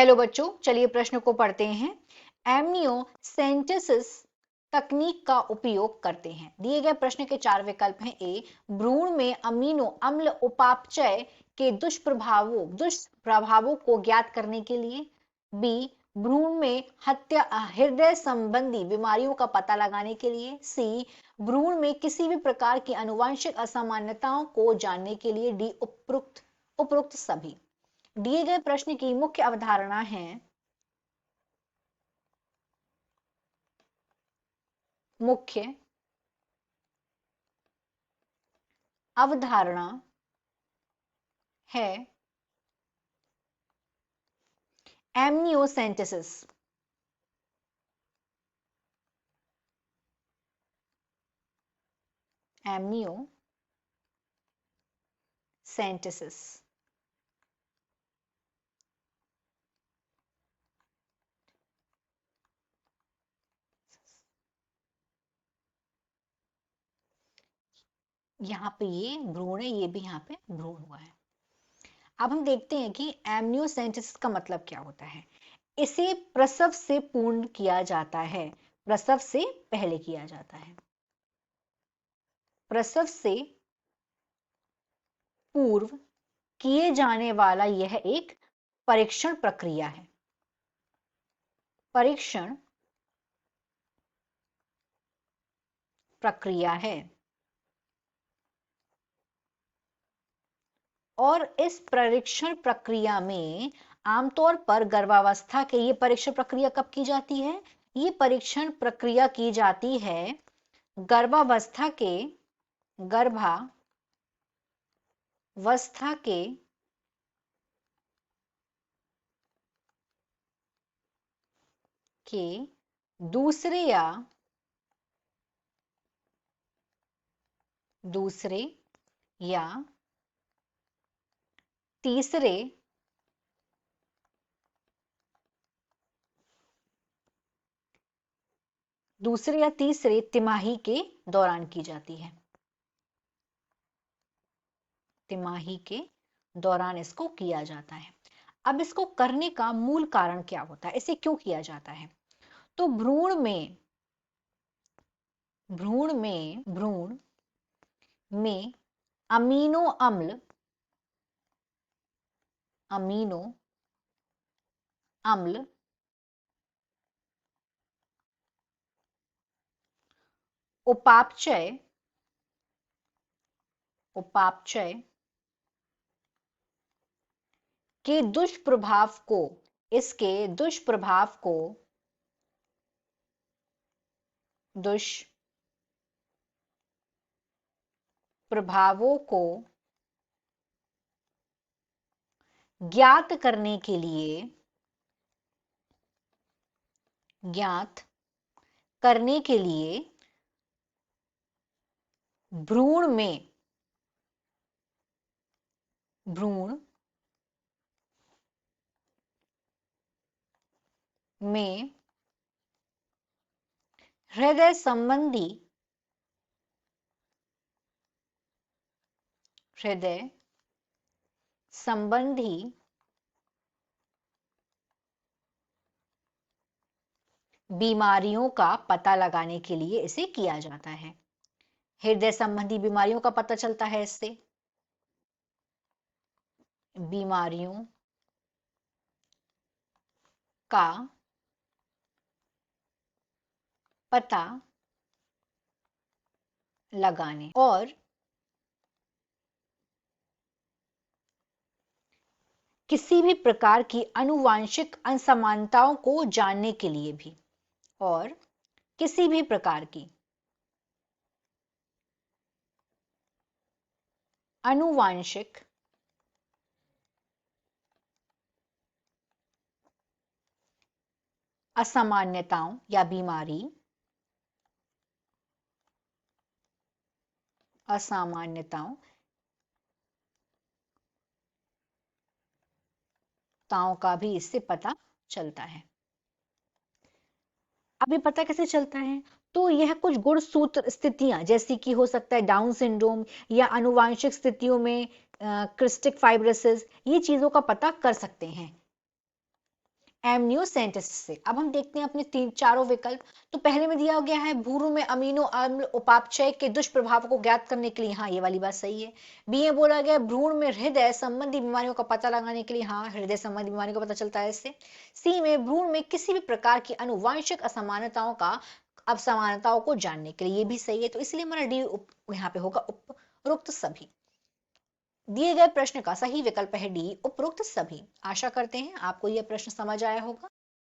Hello बच्चों, चलिए प्रश्न को पढ़ते हैं। एमनियोसेंटेसिस तकनीक का उपयोग करते हैं। दिए गए प्रश्न के 4 विकल्प हैं। ए, भ्रूण में अमीनो अम्ल उपापचय के दुष्प्रभावों को ज्ञात करने के लिए। बी, भ्रूण में हृदय संबंधी बीमारियों का पता लगाने के लिए। सी, भ्रूण में किसी भी प्रकार की आनुवंशिक असामान्यताओं को जानने के लिए। डी, उपरोक्त सभी। दिए गए प्रश्न की मुख्य अवधारणा है मुख्य अवधारणा है एमनियोसेंटेसिस। एमनियोसेंटेसिस यहां पे ये भ्रूण है, ये भी यहां पे भ्रूण हुआ है। अब हम देखते हैं कि एमनियोसेंटेसिस का मतलब क्या होता है। इसे प्रसव से पूर्ण किया जाता है, प्रसव से पहले किया जाता है। प्रसव से पूर्व किए जाने वाला यह एक परीक्षण प्रक्रिया है। परीक्षण प्रक्रिया है और इस परीक्षण प्रक्रिया में आमतौर पर गर्भावस्था के ये परीक्षण प्रक्रिया कब की जाती है? ये परीक्षण प्रक्रिया की जाती है गर्भावस्था के दूसरे या तीसरे तिमाही के दौरान की जाती है। तिमाही के दौरान इसको किया जाता है। अब इसको करने का मूल कारण क्या होता है, इसे क्यों किया जाता है? तो भ्रूण में अमीनो अम्ल उपापचय के दुष्प्रभावों को ज्ञात करने के लिए भ्रूण में हृदय संबंधी बीमारियों का पता लगाने के लिए इसे किया जाता है। हृदय संबंधी बीमारियों का पता चलता है इससे। बीमारियों का पता लगाने और किसी भी प्रकार की आनुवंशिक असमानताओं को जानने के लिए भी, और किसी भी प्रकार की आनुवंशिक असामान्यताओं या असामान्यताओं का भी इससे पता चलता है। अब ये पता कैसे चलता है? तो यह कुछ गुणसूत्र स्थितियां, जैसी कि हो सकता है डाउन सिंड्रोम या आनुवंशिक स्थितियों में क्रिस्टिक फाइब्रोसिस, ये चीजों का पता कर सकते हैं। एमनियोसेंटेसिस से। अब हम देखते हैं अपने चारों विकल्प। तो पहले में दिया गया है भ्रूण में अमीनो अम्ल उपापचय के दुष्प्रभाव को ज्ञात करने के लिए, हाँ ये वाली बात सही है। बी में बोला गया भ्रूण में हृदय संबंधी बीमारियों का पता लगाने के लिए, हाँ हृदय संबंधी बीमारियों का पता चलता है इससे। सी में भ्रूण में किसी भी प्रकार की अनुवांशिक असमानताओं को जानने के लिए, ये भी सही है। तो इसलिए हमारा डी यहाँ पे होगा उपरोक्त सभी। दिए गए प्रश्न का सही विकल्प है डी उपरोक्त सभी। आशा करते हैं आपको यह प्रश्न समझ आया होगा।